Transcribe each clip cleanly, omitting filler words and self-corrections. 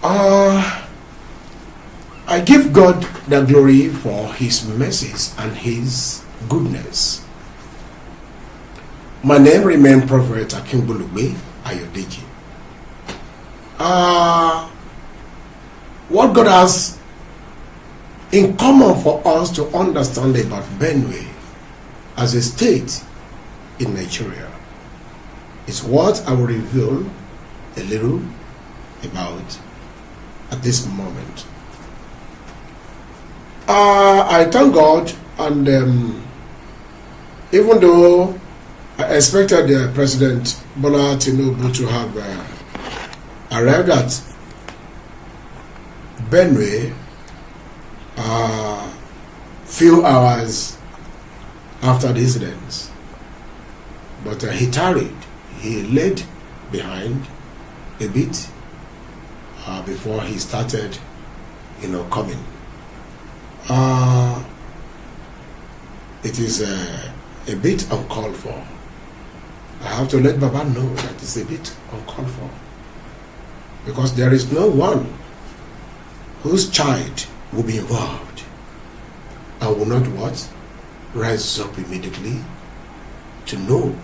I give God the glory for His mercies and His goodness. My name remains Prophet Akingbulugbe Ayo. What God has in common for us to understand about Benue as a state in Nigeria is what I will reveal a little about at this moment. I thank God, and even though I expected President Bola Tinubu to have arrived at Benue few hours after the incident, but he tarried. He laid behind a bit before he started, coming. It is a bit uncalled for. I have to let Baba know that it's a bit uncalled for, because there is no one whose child will be involved and will not what? Rise up immediately to know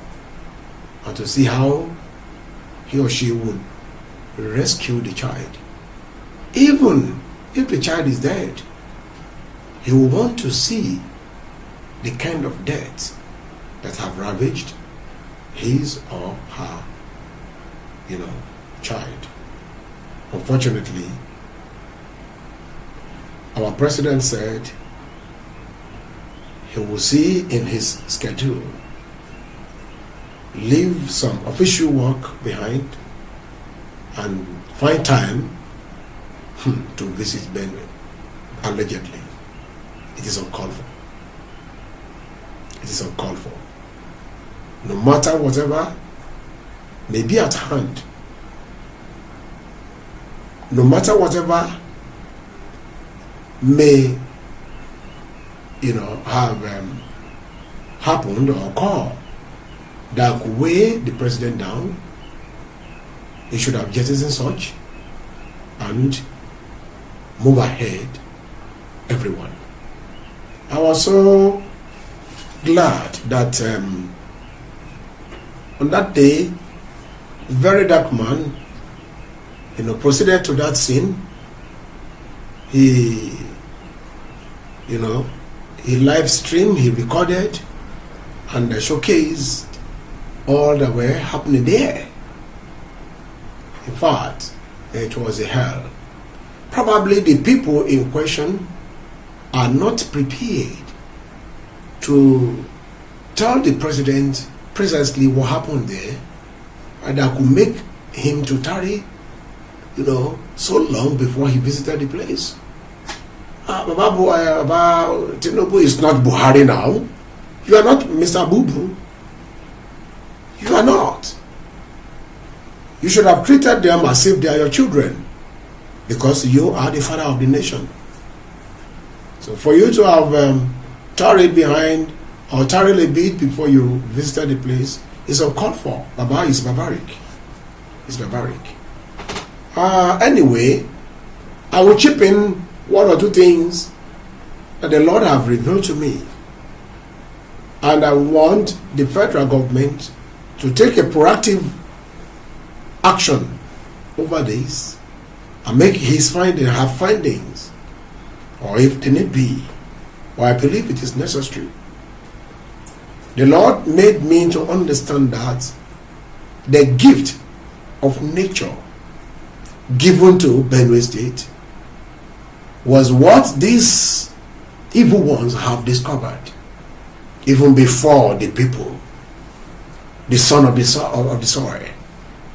and to see how he or she would rescue the child. Even if the child is dead, he will want to see the kind of death that have ravaged his or her, child. Unfortunately, our president said he will see in his schedule, leave some official work behind and find time to visit Benue. Allegedly. It is uncalled for. It is uncalled for. No matter whatever may be at hand, no matter whatever may have happened or occurred that could weigh the president down, he should have jettisoned such and move ahead, everyone. I was so glad that on that day, very dark man, proceeded to that scene. He live streamed, he recorded, and showcased all that were happening there. In fact, it was a hell. Probably the people in question are not prepared to tell the president precisely what happened there, and that could make him to tarry, so long before he visited the place. Baba Tinubu is not Buhari now. You are not Mr. Bubu. You are not. You should have treated them as if they are your children, because you are the father of the nation. So for you to have tarried behind or tarried a bit before you visited the place is uncalled for. Baba is barbaric. It's barbaric. Anyway, I will chip in one or two things that the Lord have revealed to me. And I want the federal government to take a proactive action over this and make his findings, or if they need be, or I believe it is necessary. The Lord made me to understand that the gift of nature given to Benue State was what these evil ones have discovered even before the people, the son of the soil,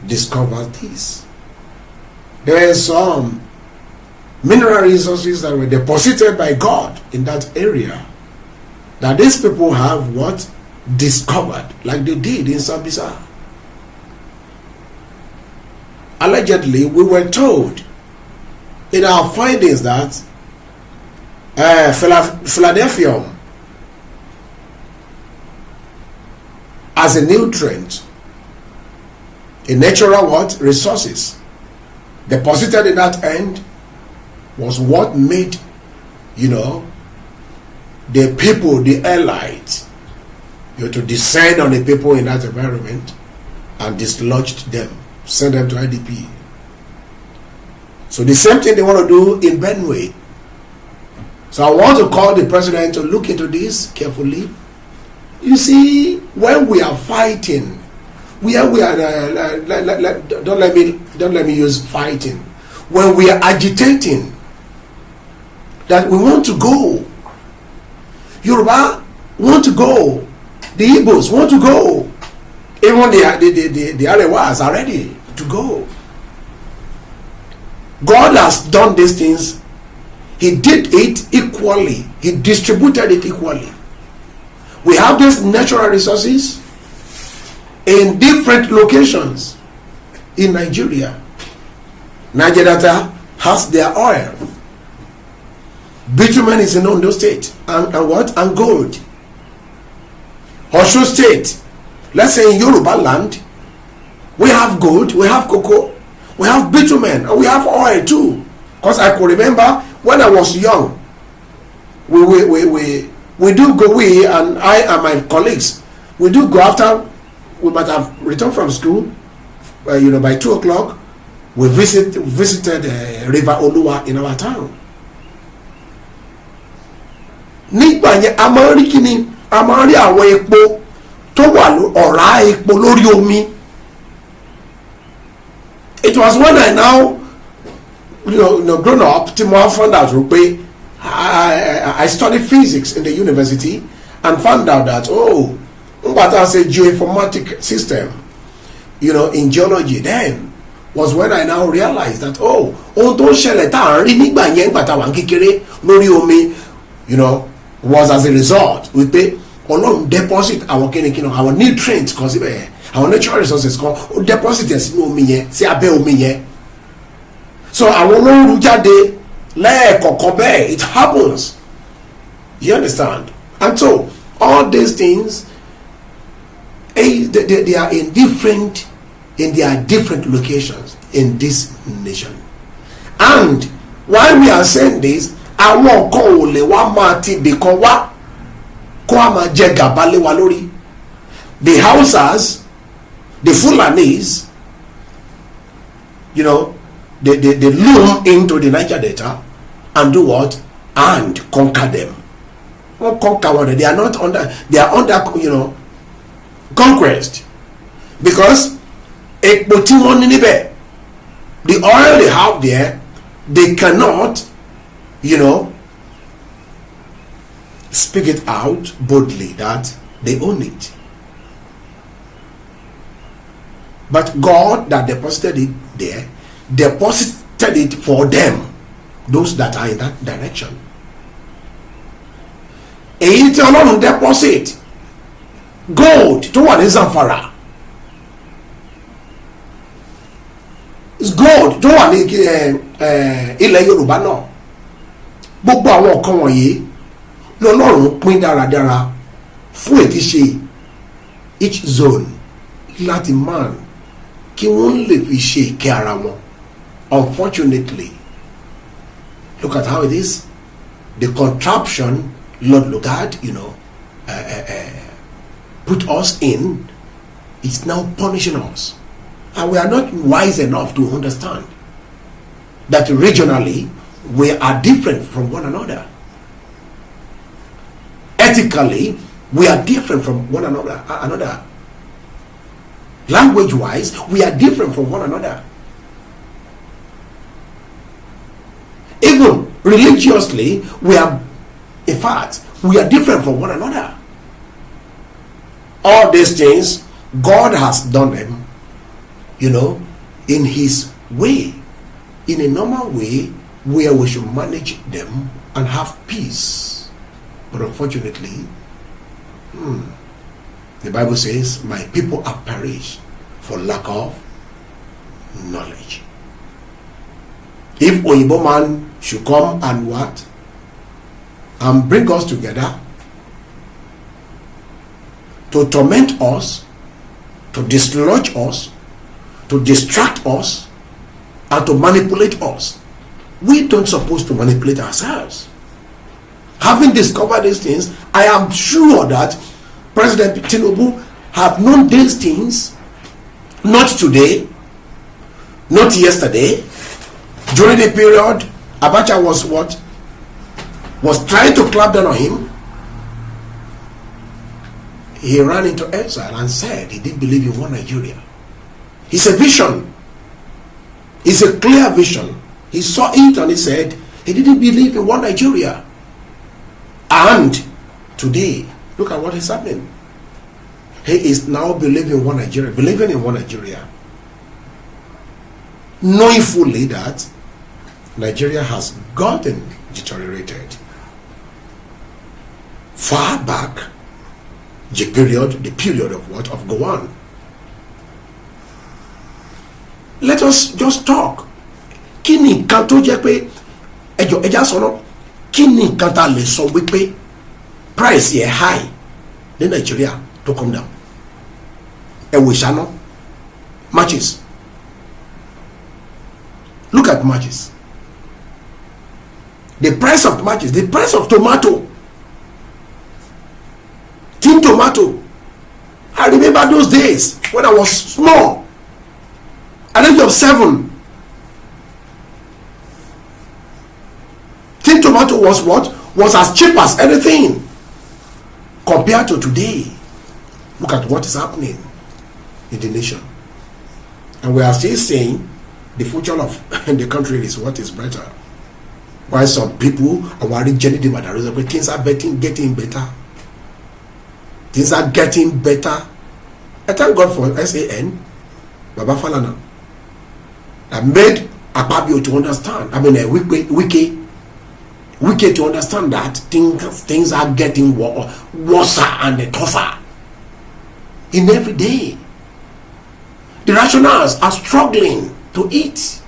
discovered this. There are some mineral resources that were deposited by God in that area that these people have what? Discovered, like they did in Sambisa. Allegedly, we were told in our findings that Philadelphia as a nutrient, a natural what? Resources deposited in that end was what made, the people, the elites, to descend on the people in that environment and dislodged them, send them to IDP. So the same thing they want to do in Benue. So I want to call the president to look into this carefully. You see, when we are fighting, don't let me use fighting. When we are agitating that we want to go, Yoruba want to go, the Igbos want to go, even the Arewas are ready to go. God has done these things. He did it equally. He distributed it equally. We have these natural resources in different locations in Nigeria. Nigeria Delta has their oil. Bitumen is in Ondo State. And what? And gold. Osun State, let's say in Yoruba land, we have gold, we have cocoa, we have bitumen, and we have oil too. Because I could remember when I was young, we do go, we and I and my colleagues, we do go after we might have returned from school, by 2 o'clock, we visited River Oluwa in our town. Nígbà yẹn a máa ń rí kíni, a máa ń rí àwọn epo tó wà ọ̀rá epo lórí omi. It was when I now grown up tí mo found out pé I studied physics in the university and found out that but as a geoinformatic system, in geology then was when I now realized that ohun tó ṣẹlẹ̀ tá à ń rí nígbà yẹn nígbà tá a wà ní kékeré lórí omi, was as a result wípé Ọlọ́run deposit àwọn kíni àwọn nutrients kan síbẹ̀, àwọn natural resources kan ó deposit ẹ̀ sínú omi yẹn, sí abẹ́ omi yẹn. So àwọn olóòrùn jáde lẹ́ẹ̀kọ̀ọ̀kan bẹ́ẹ̀, it happens. You understand? And so all these things, they are in their different locations in this nation. And while we are saying this, àwọn kan ò lè wá máa ti bìkan wá kó a máa jẹ gàba lé wa lórí. The Hausas, the Fulanis, they loom into the Niger Delta and do what? And conquer them. Well, conquer what? They are under, conquest. Because the oil they have there, they cannot, speak it out boldly that they own it. But God that deposited it there, deposited it for them, those that are in that direction. Èyí tí Ọlọ́run deposit gold tó wà ní Zamfara, gold tó wà ní ilẹ̀ Yorùbá náà, gbogbo àwọn nǹkan wọ̀nyí l'Ọlọ́run pín dáradára fún ètí ṣe each zone láti man kí wọ́n lè fi ṣe ìkẹ́ ara wọn. Unfortunately, look at how it is. The contraption Lord Lugard, put us in, it's now punishing us. And we are not wise enough to understand that regionally we are different from one another. Ethically, we are different from one another. Language-wise, we are different from one another. Even religiously, we are different from one another. All these things, God has done them, in His way, in a normal way, where we should manage them and have peace. But unfortunately, the Bible says, my people are perished for lack of knowledge. If Oyibo man should come and what? And bring us together to torment us, to dislodge us, to distract us, and to manipulate us. We don't supposed to manipulate ourselves. Having discovered these things, I am sure that President Tinubu have known these things, not today, not yesterday. During the period Abacha was trying to clap down on him, he ran into exile and said he didn't believe in one Nigeria. It's a vision. It's a clear vision. He saw it and he said he didn't believe in one Nigeria. And today, look at what is happening. He is now believing in one Nigeria, knowing fully that Nigeria has gotten deteriorated. Far back, the period of what? Of Gowon. Let us just talk. Kí ni nǹkan tó jẹ́ pé ẹja sọ̀rọ̀, kí ni nǹkan tá lè sọ wípé price yẹ high ní Nigeria to come down? Ẹ̀wò ìṣáná, matches. Look at matches. The price of matches, the price of tomato, tin tomato. I remember those days when I was small, at the age of 7. Tin tomato was what? Was as cheap as anything compared to today. Look at what is happening in the nation. And we are still saying the future of the country is what is better. While some people are worried, but things are getting better. Things are getting better. I thank God for SAN, Baba Falana, that made Akpabio to understand. I mean, Wiki to understand that things are getting worse and tougher in every day. The rationals are struggling to eat.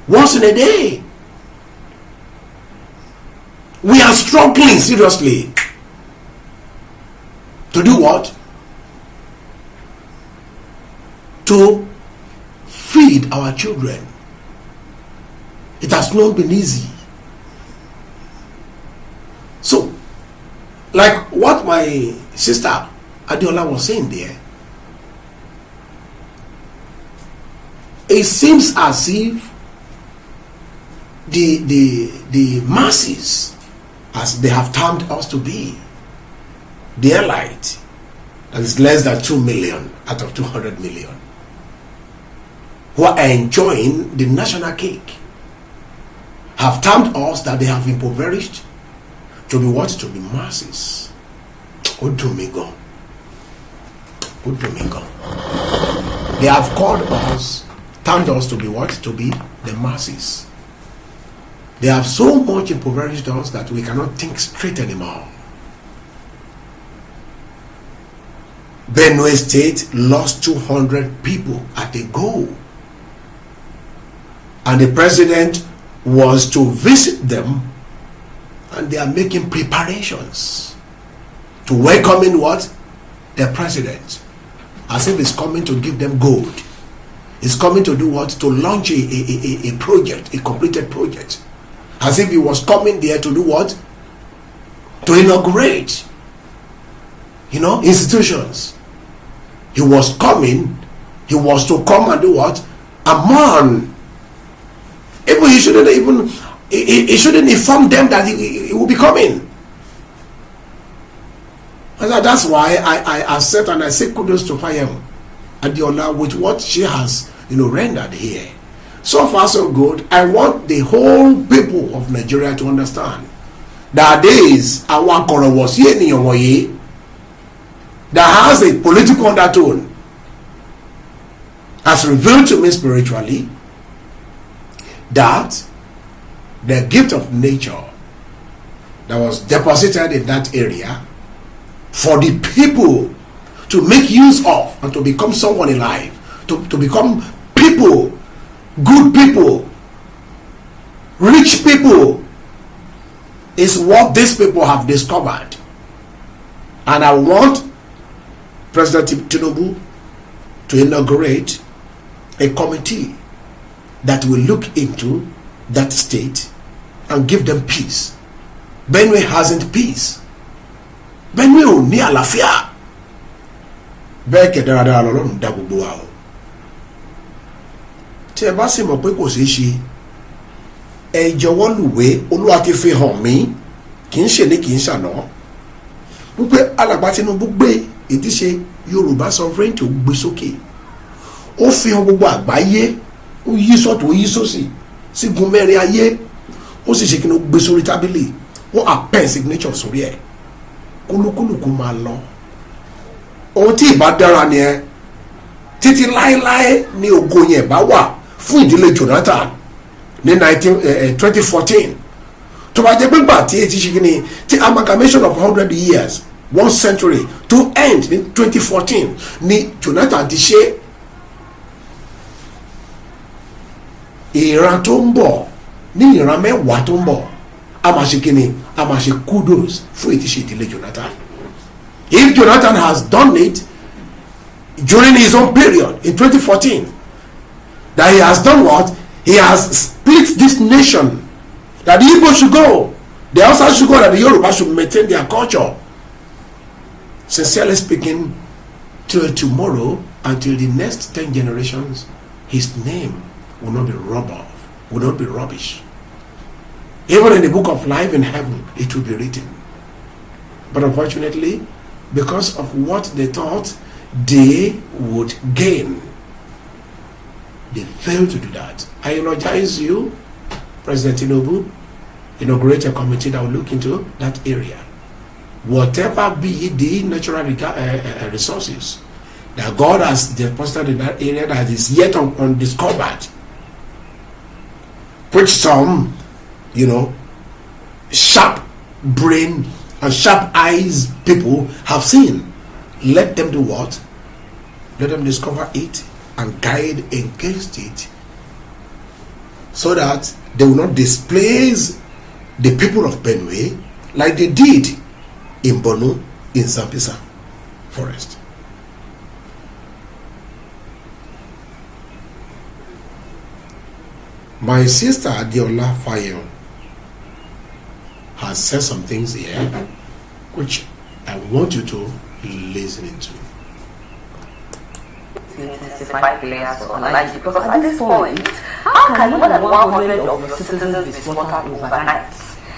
Once in a day. We are struggling seriously to do what? To feed our children. It has not been easy. So, like what my sister Adiola was saying there, it seems as if the masses, as they have termed us to be, the elite, that is less than 2 million out of 200 million, who are enjoying the national cake, have termed us that they have impoverished to be what? To be masses. Udumigo. They have called us, termed us to be what? To be the masses. They have so much impoverished us that we cannot think straight anymore. Benue State lost 200 people at a go. And the president was to visit them, and they are making preparations to welcome in what? The president. As if he's coming to give them gold. He's coming to do what? To launch a project, a completed project. As if he was coming there to do what? To inaugurate, institutions. He was coming, he was to come and do what? A man. Even he shouldn't inform them that he will be coming. And that's why I accept and I say kudos to Fayem Adiola with what she has rendered here. So far so good. I want the whole people of Nigeria to understand that there is our was here in your way that has a political undertone, as revealed to me spiritually, that the gift of nature that was deposited in that area for the people to make use of and to become someone in life, to become people, good people, rich people, is what these people have discovered. And I want President Tinubu to inaugurate a committee that will look into that state and give them peace. Benue hasn't peace. Benue ò ní àlàáfíà. Bẹ́ẹ̀ kẹ̀ dáradára lọ́lọ́run dá gbogbo wa o. Tí ẹ bá sì mọ̀ pé kò ṣeé ṣe, ẹ jọ̀wọ́ lùwé Olúwa ti fi hàn mí, kì í ṣe ní kì í ṣàná. Wípé alàgbà Tinubu gbé ìdíṣe Yorùbá sovereignty ó gbé sókè. Ó fi hàn gbogbo àgbáyé, ó yí sọ́tún ó yí sósì, sígun mẹ́rin ayé, ó sì ṣe kí ni ó gbé sórí tábìlì, ó append signature sórí ẹ̀. Kúlúkúlùkù máa lọ. Ohun tí ìbá dára ni ẹ títí láéláé ní ògo yẹn bá wà fún ìdílé Jonathan ní 2014 tó bá jẹ́ pé gbà tí etí ṣe kí ni tí amalgamation of 100 years 1 century to end ní 2014 ní Jonathan ti ṣe. Ìran tó ń bọ̀ ní ìran mẹ́wàá tó ń bọ̀ a máa ṣe kí ni a máa ṣe kudos fún ètí ṣe ìdílé Jonathan. If Jonathan has done it during his own period in 2014, that he has done what? He has split this nation. That the Igbo should go, the Hausa should go, that the Yoruba should maintain their culture. Sincerely speaking, till tomorrow, until the next 10 generations, his name will not be rubbed off, will not be rubbish. Even in the book of life in heaven, it will be written. But unfortunately, because of what they thought they would gain, they failed to do that. I eulogize you, President Tinubu. Inaugurate a committee that will look into that area. Whatever be the natural resources that God has deposited in that area that is yet undiscovered, which some, sharp brain and sharp eyes people have seen, let them do what? Let them discover it and guide against it, so that they will not displace the people of Benue like they did in Borno, in Sambisa forest. My sister Adiola Fayo has said some things here which I want you to listen into. Intensify players online, because at this point, how can more than 100 of your citizens be slaughtered overnight?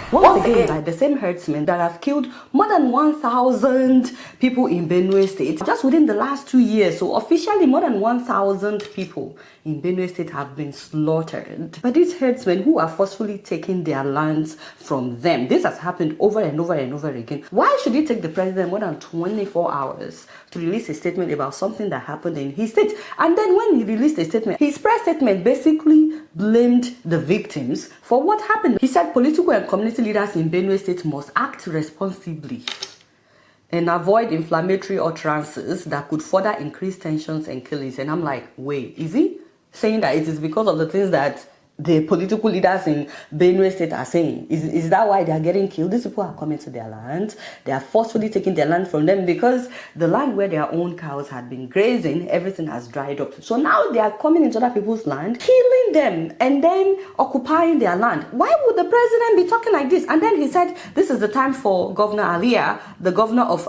Once again, by the same herdsmen that have killed more than 1,000 people in Benue State just within the last 2 years. So officially, more than 1,000 people in Benue State have been slaughtered by these herdsmen who are forcefully taking their lands from them. This has happened over and over and over again. Why should it take the president more than 24 hours to release a statement about something that happened in his state? And then when he released a statement, his press statement basically blamed the victims for what happened. He said political and community leaders in Benue State must act responsibly and avoid inflammatory utterances that could further increase tensions and killings. And I'm like, wait, is he saying that it is because of the things that the political leaders in Benue State are saying? Is that why they are getting killed? These people are coming to their land. They are forcefully taking their land from them because the land where their own cows had been grazing, everything has dried up. So now they are coming into other people's land, killing them, and then occupying their land. Why would the president be talking like this? And then he said, this is the time for Governor Alia, the governor of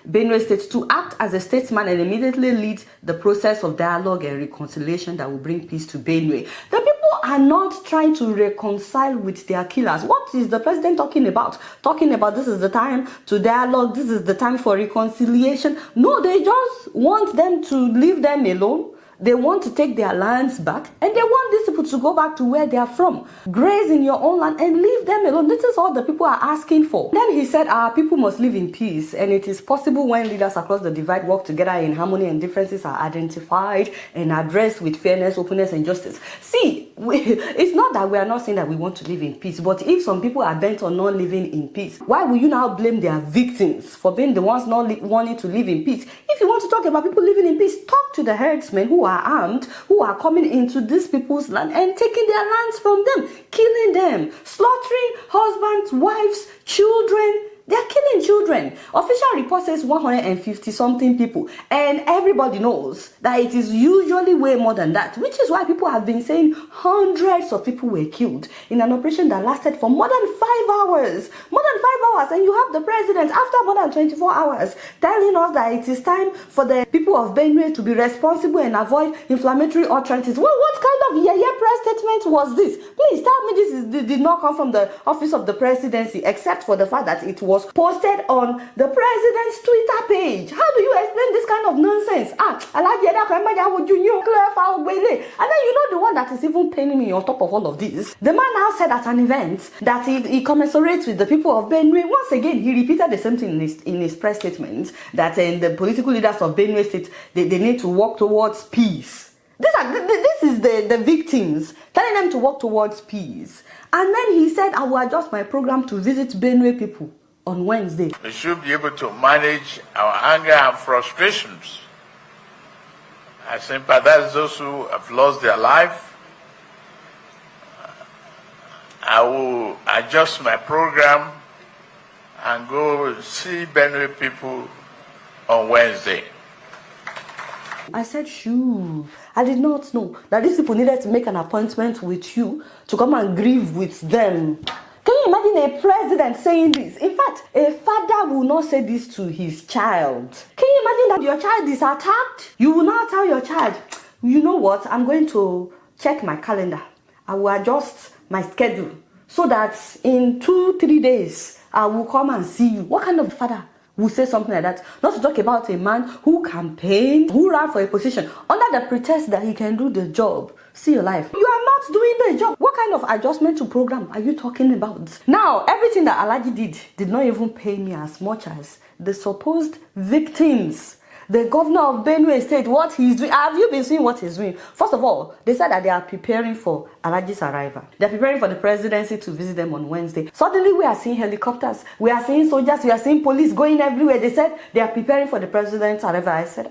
Benue State, to act as a statesman and immediately lead the process of dialogue and reconciliation that will bring peace to Benue. The people are not trying to reconcile with their killers. What is the president talking about? Talking about this is the time to dialogue, this is the time for reconciliation. No, they just want them to leave them alone. They want to take their lands back, and they want these people to go back to where they are from. Graze in your own land and leave them alone. This is all the people are asking for. Then he said, our people must live in peace, and it is possible when leaders across the divide work together in harmony and differences are identified and addressed with fairness, openness, and justice. See, it's not that we are not saying that we want to live in peace, but if some people are bent on not living in peace, why will you now blame their victims for being the ones not wanting to live in peace? If you want to talk about people living in peace, talk to the herdsmen who are armed, who are coming into these people's land and taking their lands from them, killing them, slaughtering husbands, wives, children, They are killing children. Official report says 150 something people, and everybody knows that it is usually way more than that, which is why people have been saying hundreds of people were killed in an operation that lasted for more than 5 hours. More than 5 hours, and you have the president after more than 24 hours telling us that it is time for the people of Benue to be responsible and avoid inflammatory utterances. Well, what kind of press statement was this? Please tell me this did not come from the office of the presidency, except for the fact that it was posted on the president's Twitter page. How do you explain this kind of nonsense? And then you know the one that is even paining me on top of all of this. The man now said at an event that he commiserates with the people of Benue. Once again, he repeated the same thing in his press statement, that the political leaders of Benue State, they need to work towards peace. This is the victims telling them to work towards peace. And then he said, I will adjust my program to visit Benue people on Wednesday. We should be able to manage our anger and frustrations. I sympathize those who have lost their life. I will adjust my program and go see Benue people on Wednesday. I said, shoo. I did not know that these people needed to make an appointment with you to come and grieve with them. Can you imagine a president saying this? In fact, a father will not say this to his child. Can you imagine that your child is attacked? You will now tell your child, you know what, I'm going to check my calendar. I will adjust my schedule so that in 2-3 days, I will come and see you. What kind of father will say something like that? Not to talk about a man who campaigned, who ran for a position under the pretext that he can do the job. See your life. You are not doing the job. What kind of adjustment to program are you talking about? Now, everything that Alhaji did not even pay me as much as the supposed victims. The governor of Benue State, what he's doing. Have you been seeing what he's doing? First of all, they said that they are preparing for Alhaji's arrival. They're preparing for the presidency to visit them on Wednesday. Suddenly, we are seeing helicopters. We are seeing soldiers. We are seeing police going everywhere. They said they are preparing for the president's arrival. I said,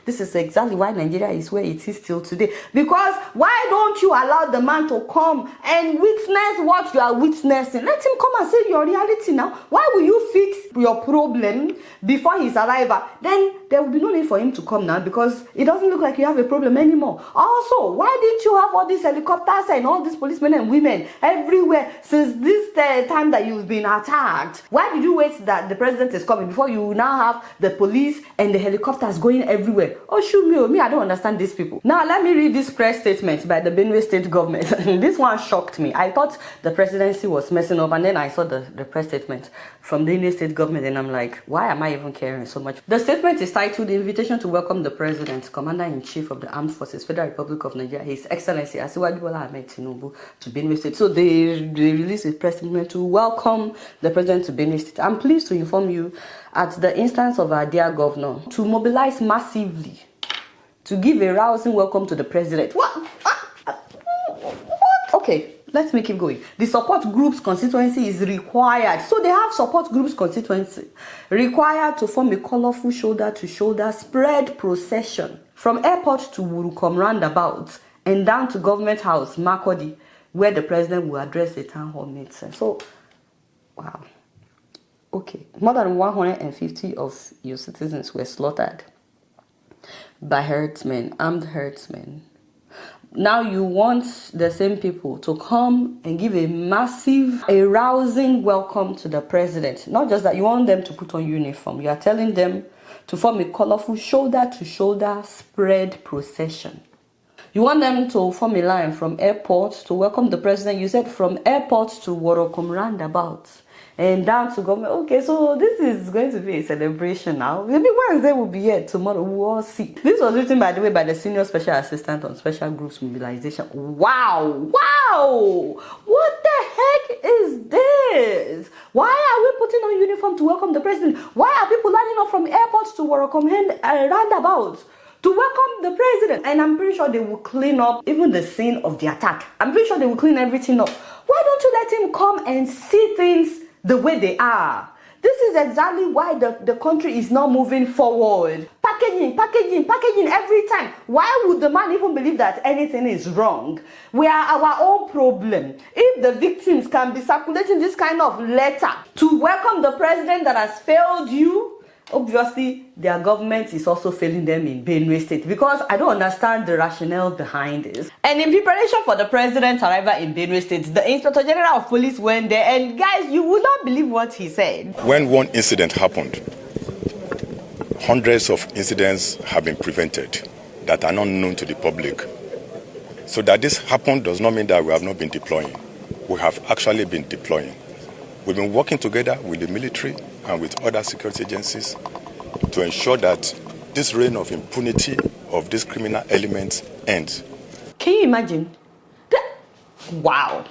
this is exactly why Nigeria is where it is till today. Because why don't you allow the man to come and witness what you are witnessing? Let him come and say your reality now. Why will you fix your problem before his arrival? Then there will be no need for him to come now, because it doesn't look like you have a problem anymore. Also, why didn't you have all these helicopters and all these policemen and women everywhere since this time that you've been attacked? Why did you wait that the president is coming before you now have the police and the helicopters going everywhere? Oh, shoot me, I don't understand these people. Now, let me read this press statement by the Benue State government. This one shocked me. I thought the presidency was messing up, and then I saw the press statement from the Benue State government, and I'm like, why am I even caring so much? The statement is titled, Invitation to Welcome the President, Commander-in-Chief of the Armed Forces, Federal Republic of Nigeria, His Excellency Asiwaju Bola Ahmed Tinubu, to Benue State. So they released a press statement to welcome the president to Benue State. I'm pleased to inform you, at the instance of our dear governor, to mobilize massively to give a rousing welcome to the president. What? Okay, let me keep going. The support group's constituency is required. So they have support group's constituency required to form a colorful shoulder-to-shoulder spread procession from airport to Wurukom roundabout and down to Government House, Makurdi, where the president will address a town hall meeting. So, wow. Okay, more than 150 of your citizens were slaughtered by herdsmen, armed herdsmen. Now you want the same people to come and give a massive, a rousing welcome to the president. Not just that, you want them to put on uniform. You are telling them to form a colorful shoulder-to-shoulder spread procession. You want them to form a line from airport to welcome the president. You said from airport to Wurukom roundabout and down to government. Okay, so this is going to be a celebration now. Maybe Wednesday will be here, tomorrow we'll all see. This was written, by the way, by the Senior Special Assistant on Special Groups Mobilization. Wow! What the heck is this? Why are we putting on uniform to welcome the president? Why are people lining up from airports to Wurukom roundabout to welcome the president? And I'm pretty sure they will clean up even the scene of the attack. I'm pretty sure they will clean everything up. Why don't you let him come and see things the way they are? This is exactly why the country is not moving forward. Packaging every time. Why would the man even believe that anything is wrong? We are our own problem. If the victims can be circulating this kind of letter to welcome the president that has failed you, obviously their government is also failing them in Benue State, because I don't understand the rationale behind this. And in preparation for the president's arrival in Benue State, the Inspector General of Police went there, and guys, you would not believe what he said. When one incident happened, hundreds of incidents have been prevented that are not known to the public. So that this happened does not mean that we have not been deploying. We have actually been deploying. We've been working together with the military and with other security agencies to ensure that this reign of impunity of these criminal elements ends. Can you imagine? Wow.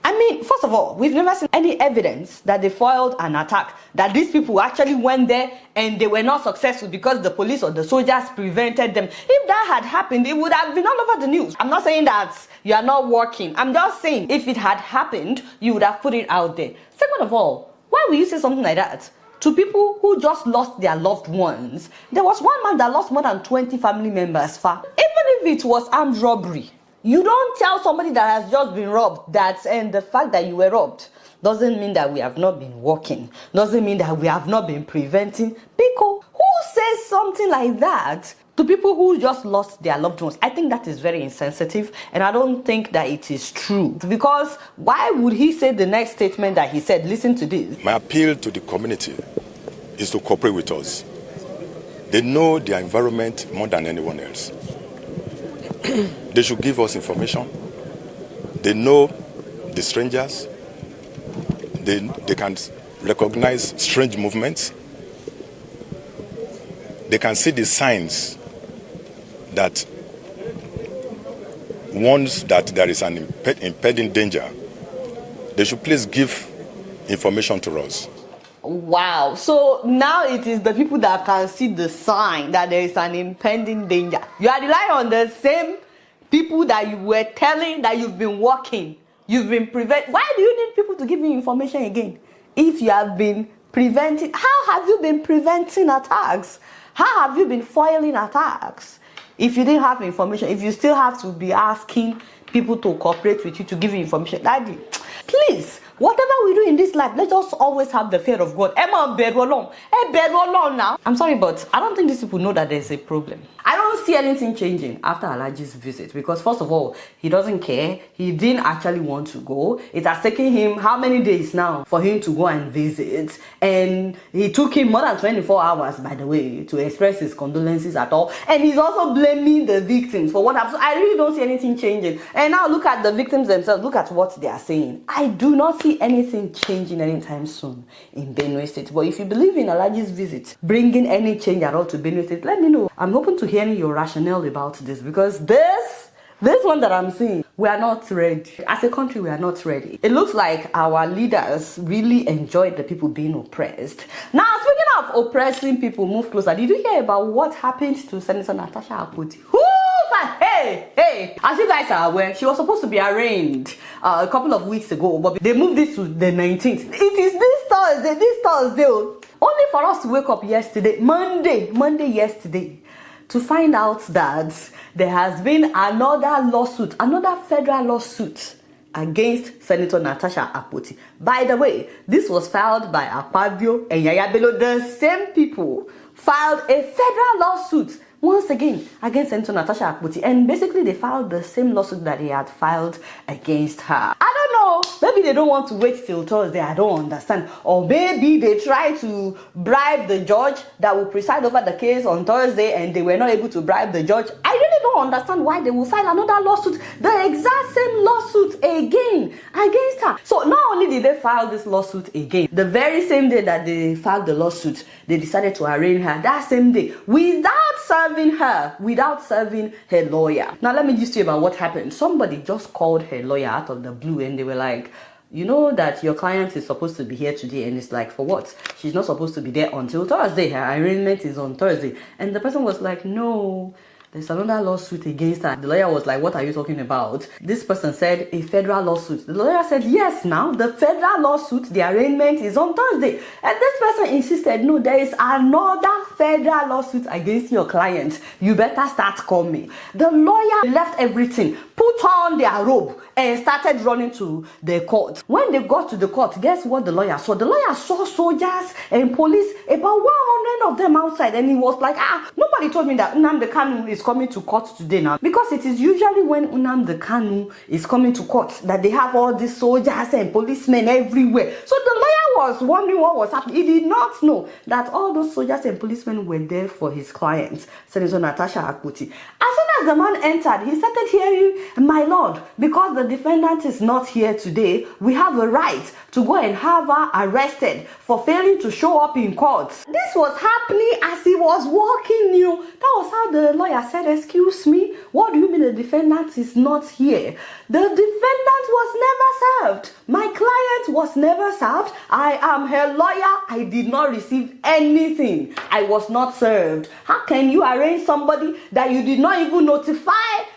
I mean, first of all, we've never seen any evidence that they foiled an attack, that these people actually went there and they were not successful because the police or the soldiers prevented them. If that had happened, it would have been all over the news. I'm not saying that you are not working. I'm just saying if it had happened, you would have put it out there. Second of all, why would you say something like that to people who just lost their loved ones? There was one man that lost more than 20 family members, Even if it was armed robbery, you don't tell somebody that has just been robbed that, and the fact that you were robbed doesn't mean that we have not been working, doesn't mean that we have not been preventing. Because who says something like that to people who just lost their loved ones? I think that is very insensitive, and I don't think that it is true. Because why would he say the next statement that he said? Listen to this. My appeal to the community is to cooperate with us. They know their environment more than anyone else. They should give us information. They know the strangers. They can recognize strange movements. They can see the signs that warns that there is an impending danger. They should please give information to us. Wow. So now it is the people that can see the sign that there is an impending danger. You are relying on the same people that you were telling that you've been working. You've been preventing. Why do you need people to give you information again? If you have been preventing, how have you been preventing attacks? How have you been foiling attacks? If you didn't have information, if you still have to be asking people to cooperate with you to give you information, Daddy, please, whatever we do in this life, let us always have the fear of God. Now. I'm sorry, but I don't think these people know that there's a problem. I don't see anything changing after Alhaji's visit, because first of all, he doesn't care. He didn't actually want to go. It has taken him how many days now for him to go and visit, and it took him more than 24 hours, by the way, to express his condolences at all. And he's also blaming the victims for what happened. So I really don't see anything changing. And now look at the victims themselves. Look at what they are saying. I do not see anything changing anytime soon in Benue State. But if you believe in Alhaji's visit bringing any change at all to Benue State, let me know. I'm open to hearing your rationale about this, because this one that I'm seeing, we are not ready. As a country, we are not ready. It looks like our leaders really enjoyed the people being oppressed. Now, speaking of oppressing people, move closer. Did you hear about what happened to Senator Natasha Akpoti? Hey, as you guys are aware, she was supposed to be arraigned a couple of weeks ago, but they moved it to the 19th. It is this Thursday, only for us to wake up yesterday, Monday yesterday, to find out that there has been another federal lawsuit against Senator Natasha Akpoti. By the way, this was filed by Akpabio and Yaya Bello. The same people filed a federal lawsuit once again against Senator Natasha Akpoti, and basically they filed the same lawsuit that they had filed against her. I don't know, maybe they don't want to wait till Thursday, I don't understand. Or maybe they try to bribe the judge that will preside over the case on Thursday, and they were not able to bribe the judge. I really don't understand why they will file another lawsuit, the exact same lawsuit again against her. So not only did they file this lawsuit again, the very same day that they filed the lawsuit, they decided to arraign her that same day without serving her lawyer. Now let me just tell you about what happened. Somebody just called her lawyer out of the blue, and they were like, you know that your client is supposed to be here today. And it's like, for what? She's not supposed to be there until Thursday. Her arraignment is on Thursday. And the person was like, no, there's another lawsuit against her. The lawyer was like, what are you talking about? This person said a federal lawsuit. The lawyer said, yes, now the federal lawsuit, the arraignment is on Thursday. And this person insisted, no, there is another federal lawsuit against your client. You better start coming. The lawyer left everything, put on their robe, and started running to the court. When they got to the court, guess what the lawyer saw? The lawyer saw soldiers and police, about 100 of them outside, and he was like, nobody told me that Nnamdi Kanu is coming to court today now. Because it is usually when Nnamdi Kanu is coming to court that they have all these soldiers and policemen everywhere. So the lawyer was wondering what was happening. He did not know that all those soldiers and policemen were there for his client, Senator Natasha Akpoti. As soon as the man entered, he started hearing, my lord, because the defendant is not here today, we have a right to go and have her arrested for failing to show up in court. This was happening as he was walking new. That was how the lawyer said, excuse me, what do you mean the defendant is not here? The defendant was never served. My client was never served. I am her lawyer. I did not receive anything. I was not served. How can you arraign somebody that you did not even notify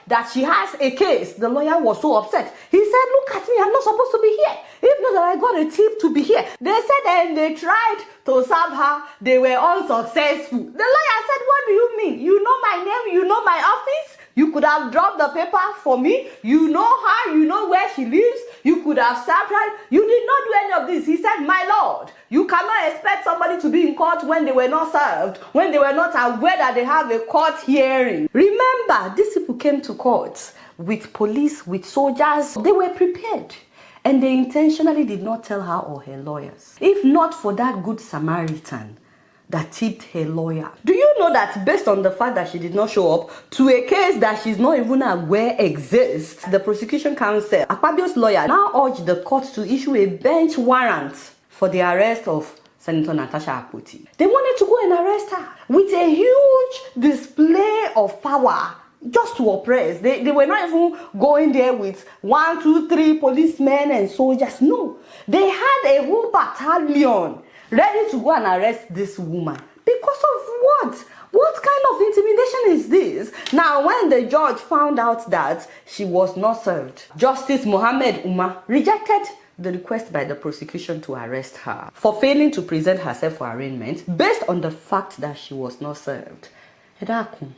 that she has a case? The lawyer was so upset. He said, look at me, I'm not supposed to be here. If not that I got a tip to be here. They said and they tried to serve her. They were unsuccessful. The lawyer said, what do you mean? You know my name, you know my office. You could have dropped the paper for me. You know her, you know where she lives. You could have served her. You did not do any of this. He said, my lord, you cannot expect somebody to be in court when they were not served, when they were not aware that they have a court hearing. Remember, these people came to court with police, with soldiers. They were prepared. And they intentionally did not tell her or her lawyers. If not for that good Samaritan that tipped her lawyer. Do you know that based on the fact that she did not show up to a case that she's not even aware exists, the prosecution counsel, Akpabio's lawyer, now urged the court to issue a bench warrant for the arrest of Senator Natasha Akpoti. They wanted to go and arrest her with a huge display of power just to oppress. They were not even going there with 1, 2, 3 policemen and soldiers. No, they had a whole battalion ready to go and arrest this woman. Because of what? What kind of intimidation is this? Now, when the judge found out that she was not served, Justice Mohammed Umar rejected the request by the prosecution to arrest her for failing to present herself for arraignment based on the fact that she was not served. Exactly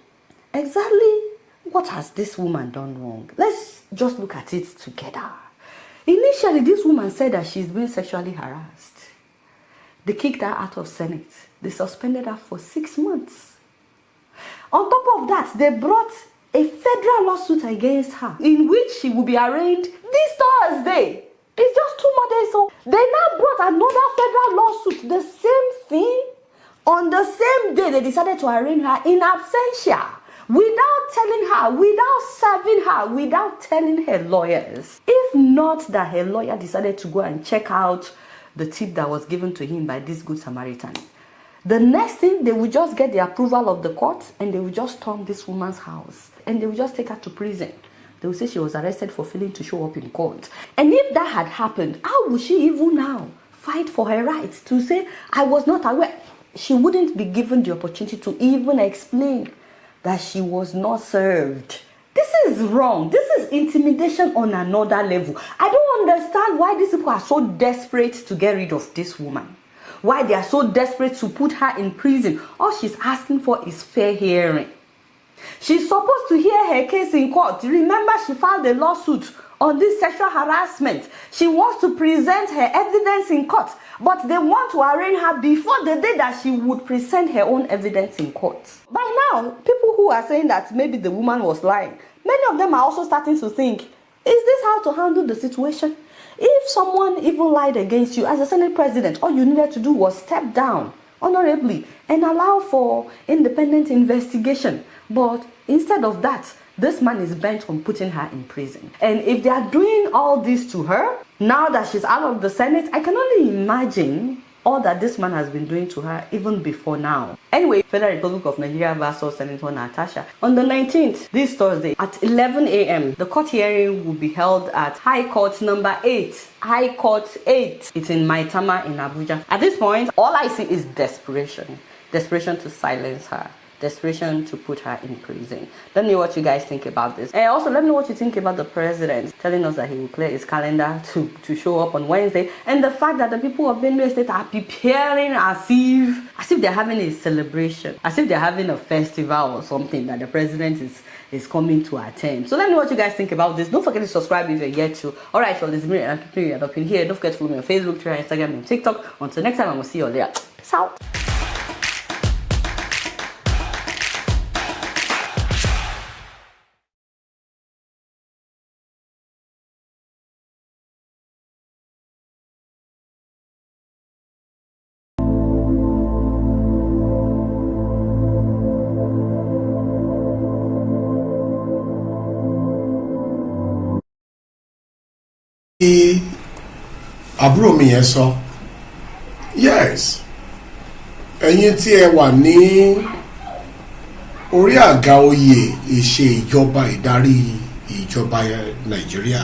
what has this woman done wrong? Let's just look at it together. Initially, this woman said that she's been sexually harassed. They kicked her out of Senate. They suspended her for 6 months. On top of that, they brought a federal lawsuit against her in which she will be arraigned this Thursday. It's just 2 more days. So they now brought another federal lawsuit, the same thing. On the same day, they decided to arraign her in absentia, without telling her, without serving her, without telling her lawyers. If not that her lawyer decided to go and check out the tip that was given to him by this good Samaritan. The next thing, they will just get the approval of the court and they will just storm this woman's house and they will just take her to prison. They will say she was arrested for failing to show up in court. And if that had happened, how would she even now fight for her rights to say, I was not aware? She wouldn't be given the opportunity to even explain that she was not served. This is wrong. This is intimidation on another level. I don't understand why these people are so desperate to get rid of this woman. Why they are so desperate to put her in prison. All she's asking for is fair hearing. She's supposed to hear her case in court. Remember, she filed a lawsuit on this sexual harassment. She wants to present her evidence in court, but they want to arraign her before the day that she would present her own evidence in court. By now, people who are saying that maybe the woman was lying, many of them are also starting to think, is this how to handle the situation? If someone even lied against you as a Senate president, all you needed to do was step down honorably and allow for independent investigation. But instead of that, this man is bent on putting her in prison. And if they are doing all this to her, now that she's out of the Senate, I can only imagine all that this man has been doing to her even before now. Anyway, Federal Republic of Nigeria versus Senator Natasha. On the 19th, this Thursday, at 11 a.m., the court hearing will be held at High Court number 8. High Court 8. It's in Maitama in Abuja. At this point, all I see is desperation. Desperation to silence her. desperation to put her in prison. Let me know what you guys think about this. And also let me know what you think about the president telling us that he will clear his calendar to show up on Wednesday, and the fact that the people of Benue State are preparing as if they're having a celebration, as if they're having a festival or something that the president is coming to attend. So let me know what you guys think about this. Don't forget to subscribe if you're yet to. Alright, so this is me and I'm keeping it up in here. Don't forget to follow me on Facebook, Twitter, Instagram, and TikTok. Until next time, I will see you all later. Peace out. àbúrò mi yẹn sọ yes ẹ̀yin tí ẹ wà ní orí àga oyè ìṣe ìjọba ìdarí ìjọba Nàìjíríà,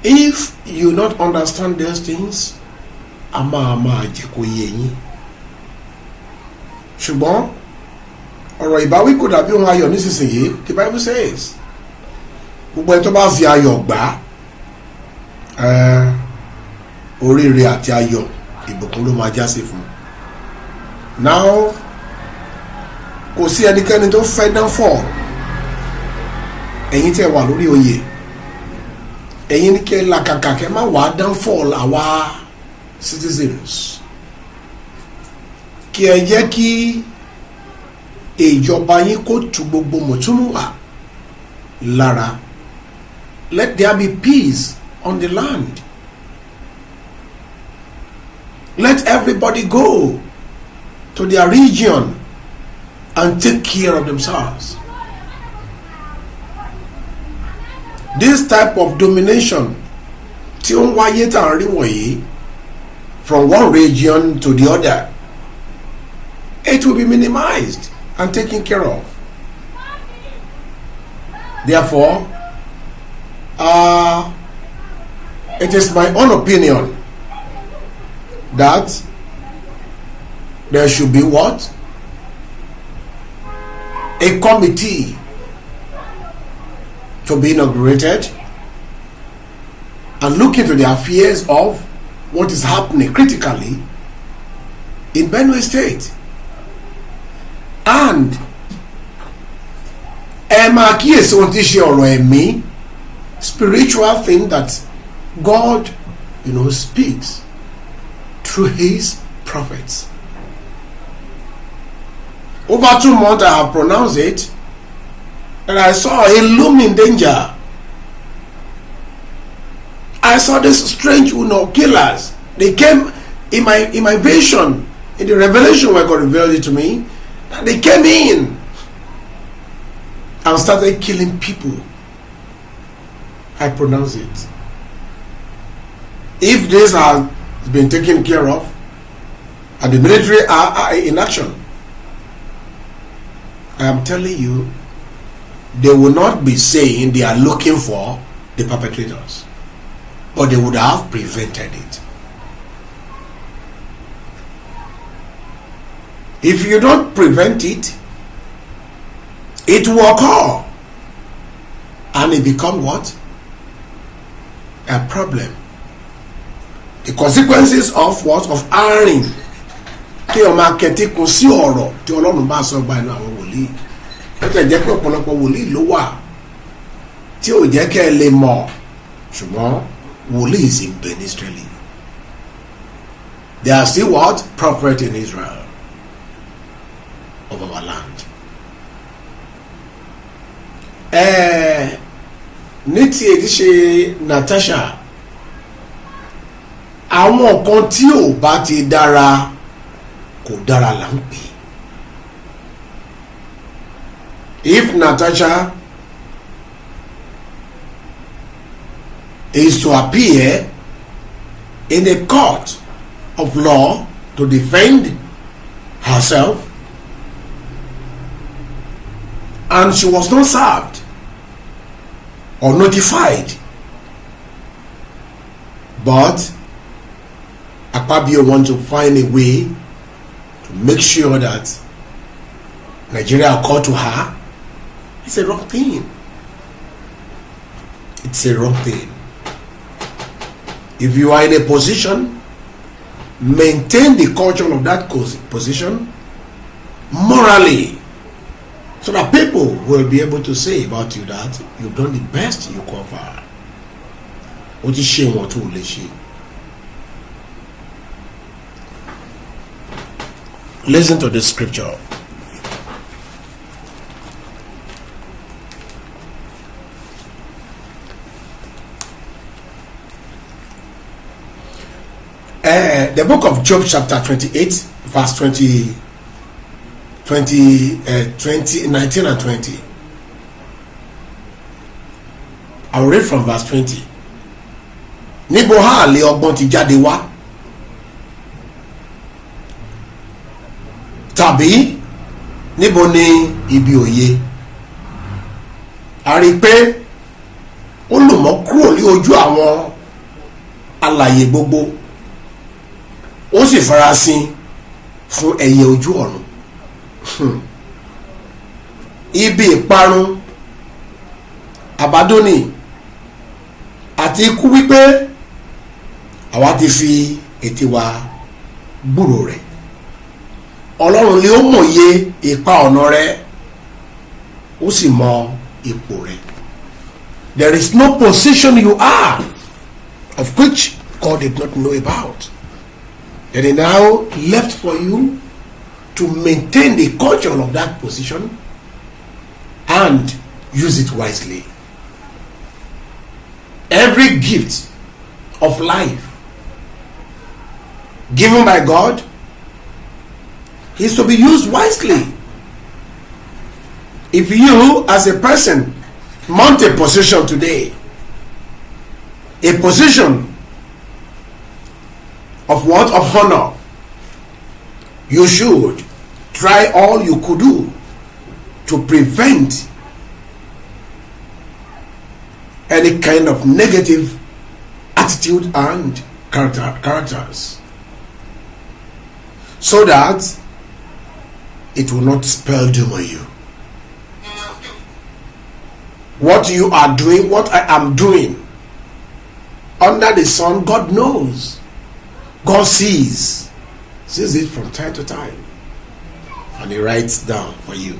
if you not understand these things a máa jẹ́ kó yé yín, ṣùgbọ́n ọ̀rọ̀ ìbáwí kò dàbí ohun ayọ̀ nísinsìnyí. The Bible says gbogbo ẹ tó bá fi ayọ̀ gbà oríire àti ayọ̀ ìbùkún ló máa jásí fún. Now kò sí ẹnikẹ́ni tó fẹ́ downfall. Ẹ̀yin tí ẹ wà lórí oyè, ẹ̀yin ní kẹ́ làkàkà kẹ́ má wá downfall àwa citizens, kí ẹ jẹ́ kí ìjọba yín kó tu gbogbo mọ̀túnmùwà lára. Let there be peace on the land. Let everybody go to their region and take care of themselves. This type of domination tí ó ń wáyé tá à ń rí wọ̀nyí from one region to the other, it will be minimized and taken care of. Therefore, it is my own opinion that there should be what? A committee to be inaugurated and look into the affairs of what is happening critically in Benue State. And máa kíyèsí ohun tí ṣe ọ̀rọ̀ ẹ̀mí, spiritual thing that God, speaks through his prophets. Over 2 months I have pronounced it, and I saw a looming danger. I saw these strange killers. They came in my vision, in the revelation where God revealed it to me, and they came in and started killing people. I pronounce it. If this has been taken care of and the military are in action, I am telling you, they will not be saying they are looking for the perpetrators, but they would have prevented it. If you don't prevent it, it will occur and it become what? A problem. The consequences of what? Of erring. Kí o máa kẹtí kún sí ọ̀rọ̀ tí Ọlọ́run bá sọ gba inú àwọn wòlíì. Ó tẹ̀ jẹ́ pé ọ̀pọ̀lọpọ̀ wòlíì ló wà tí ò jẹ́ kẹ́ ẹ lè mọ̀, ṣùgbọ́n wòlíì sì ń bẹ ní Israeli. They are still what? Prophet in Israel of our land. Ní ti èdè ṣe Natasha, àwọn nǹkan tí ò bá ti dára kò dára là ń pè. If Natasha is to appear in a court of law to defend herself and she was not served or notified, but Akpabio want to find a way to make sure that Nigeria called to her, it's a wrong thing. It's a wrong thing. If you are in a position, maintain the culture of that position morally, so that people will be able to say about you that you've done the best you cover. What is shame or too late? Listen to this scripture. The book of Job chapter 28 verse 19 and 20. I will read from verse 20. Níbo ha lè ọgbọ́n ti jáde wá? Tàbí níbo ni ibi òye? A rí pé ó lù mọ́ kúrò ní ojú àwọn alààyè gbogbo, ó sì farasin fún ẹyẹ ojú ọ̀run. Ibi ìparun, àbádónì àti ikú wípé àwa ti fi ètè wa gbúrò rẹ̀. Ọlọ́run lé ó mọ̀ye ipa ọ̀nà rẹ̀, ó sì mọ ipò rẹ̀. There is no position you are of which God did not know about. It is now left for you to maintain the culture of that position and use it wisely. Every gift of life given by God is to be used wisely. If you as a person mount a position today, a position of what? Of honor, you should try all you could do to prevent any kind of negative attitude and characters, so that it will not spell doom on you. What you are doing, what I am doing under the sun, God knows. God sees it from time to time, and He writes down for you.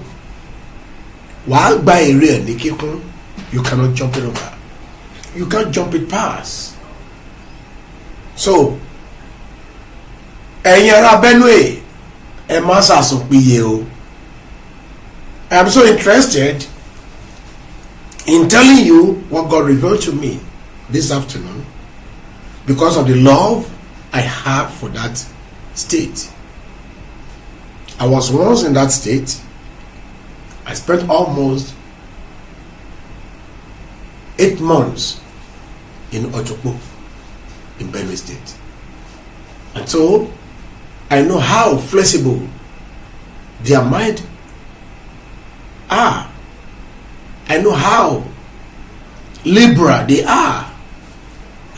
While by a real nikikun, you cannot jump it over. You can't jump it past. So, ẹ̀yin ará Benue, ẹ má ṣàsùnpìyè o. I am so interested in telling you what God revealed to me this afternoon because of the love I have for that state. I was once in that state. I spent almost 8 months in Otukpo, in Benue State. And so, I know how flexible their mind are. I know how liberal they are.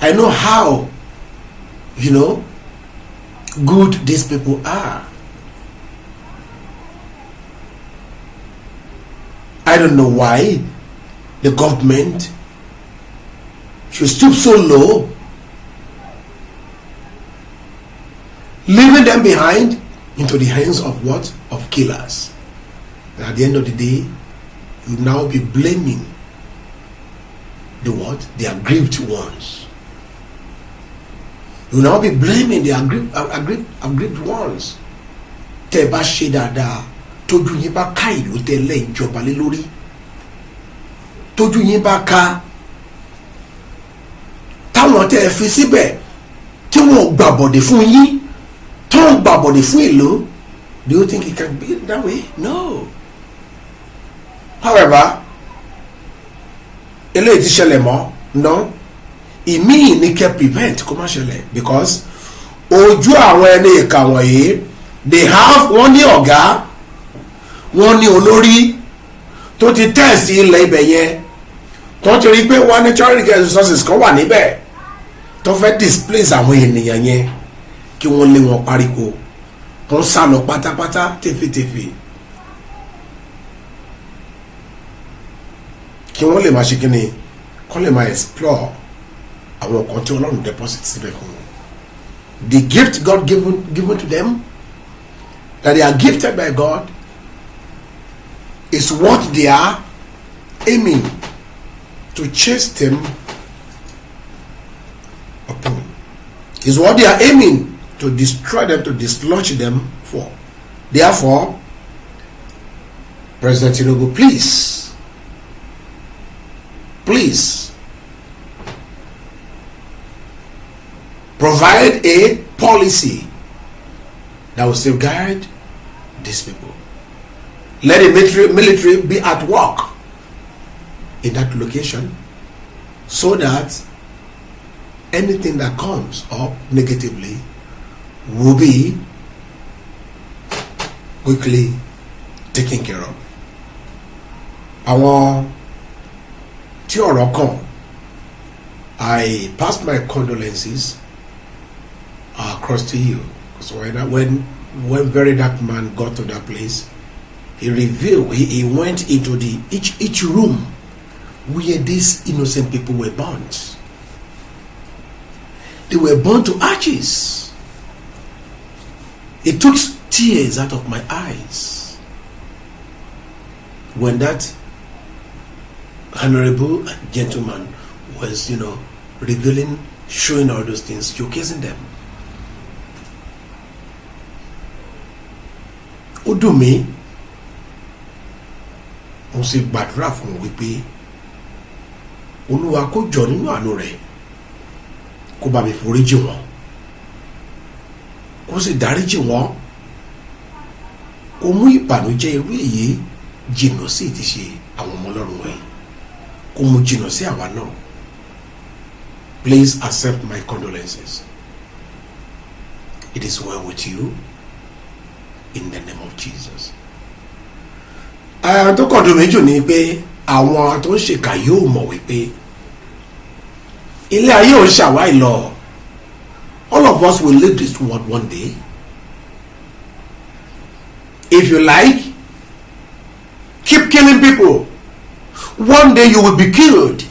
I know how, good these people are. I don't know why the government should stoop so low, leaving them behind into the hands of what? Of killers. And at the end of the day, you now be blaming the what? The aggrieved ones. You now be blaming the aggrieved ones. Tẹ́ bá ṣe dáadáa, tójú yín bá ká ìlú tẹ́lẹ̀ ìjọba lé lórí. Tójú yín bá ká táwọn tẹ́ ẹ fi síbẹ̀ tí wọ́n gbàbọ̀dé fún yín, tó ń gbàbọ̀dé fún ìlú. Do you think it can be that way? No. However, eléyìí ti ṣẹlẹ̀ mọ́, no. Ìmíì ní kẹ́ prevent kó má ṣẹlẹ̀, because ojú àwọn ẹni ìka wọ̀nyí, they have wọ́n ní ọ̀gá, wọ́n ní olórí tó ti test ilẹ̀ ibẹ̀ yẹn, tó ti rí pé wọ́n natural resources kan wà níbẹ̀ tó fẹ́ displace àwọn ènìyàn yẹn kí wọ́n lé wọn pariwo. kan sá lọ pátápátá tẹfẹtẹfẹ kí wọ́n lè máa ṣe kíni kọ́ lè máa explore àwọn nǹkan tí Ọlọ́run deposit síbẹ̀ fún wọn. The gift God given to them, that they are gifted by God, is what they are aiming to chase them upon. Is what they are aiming to destroy them, to dislodge them for. Therefore, President Tinubu, please provide a policy that will safeguard these people. Let the military be at work in that location so that anything that comes up negatively will be quickly taken care of. Àwọn tí ọ̀rọ̀ kàn, I pass my condolences across to you. So when very dark man got to that place, he revealed, he went into the each room where these innocent people were burnt. They were burnt to ashes. It took tears out of my eyes when that honorable gentleman was, revealing, showing all those things, showcasing them. Ó dùn mí, mo sì gbàdúrà fún wípé Olúwa kó jọ nínú àánú rẹ̀ kó bá mi foríjì wọ́n, kó sì dáríjì wọ́n, kó mú ìbànújẹ́ irú èyí jìnnà sí ti ṣe àwọn ọmọ Ọlọ́run wọ̀nyí, kó mú jìnnà sí àwa náà. Please accept my condolences. It is well with you. In the name of Jesus. Tó kàn dùn mí jù ni pé àwọn tó ń ṣèkà yóò mọ̀ wípé ilé ayé ò ń ṣàwáì lọ. All of us will leave this world one day. If you like, keep killing people. One day you will be killed.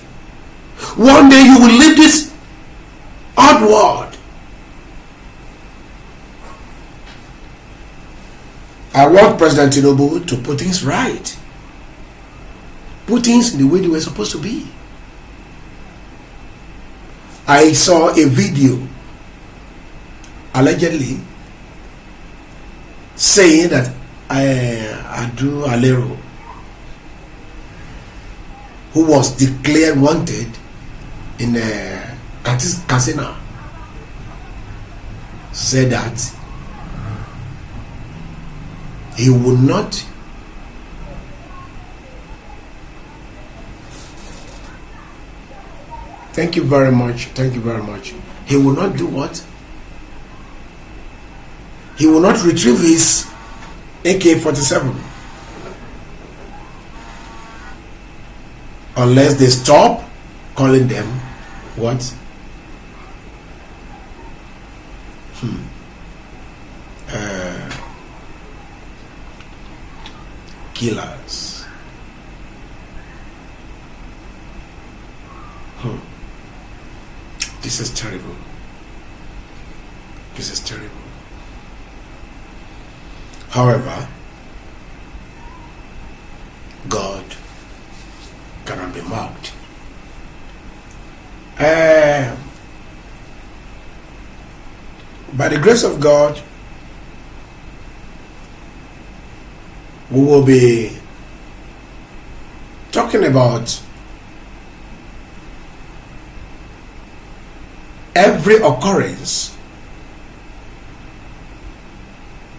One day you will leave this odd world. I want President Tinubu to put things right. Put things in the way they were supposed to be. I saw a video allegedly saying that Adu Alero, who was declared wanted in Katsina, said that he would not thank you very much. He will not do what? He will not retrieve his AK-47 unless they stop calling them what? Killers. This is terrible. However, God cannot be mocked. By the grace of God, we will be talking about every occurrence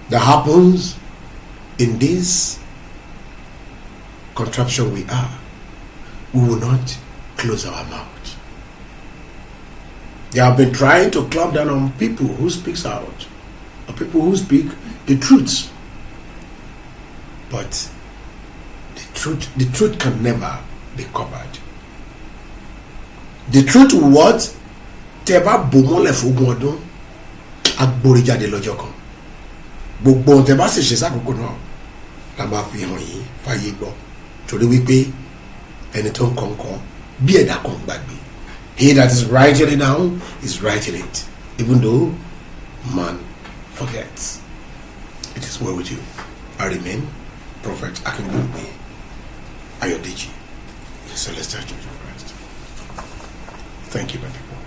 that happens in this contraption we are. We will not close our mouth. They have been trying to clamp down on people who speak out, or people who speak the truth. But the truth can never be covered. The truth will what? Teba bomole fogun odun agbori jade lọ́jọ́ kan. gbogbo ohun tẹ́ bá sì ṣe sákòókò náà la máa fi hàn yín fàyè gbọ́ torí wípé ẹni tó ń kọ̀ọ̀kan bí ẹ̀dá kan gbàgbé. He that is writing it down is writing it, even though man forgets. It is well with you. I remain Prophet Akingbulugbe Ayo, the Celestial Church of Christ. Thank you, my people.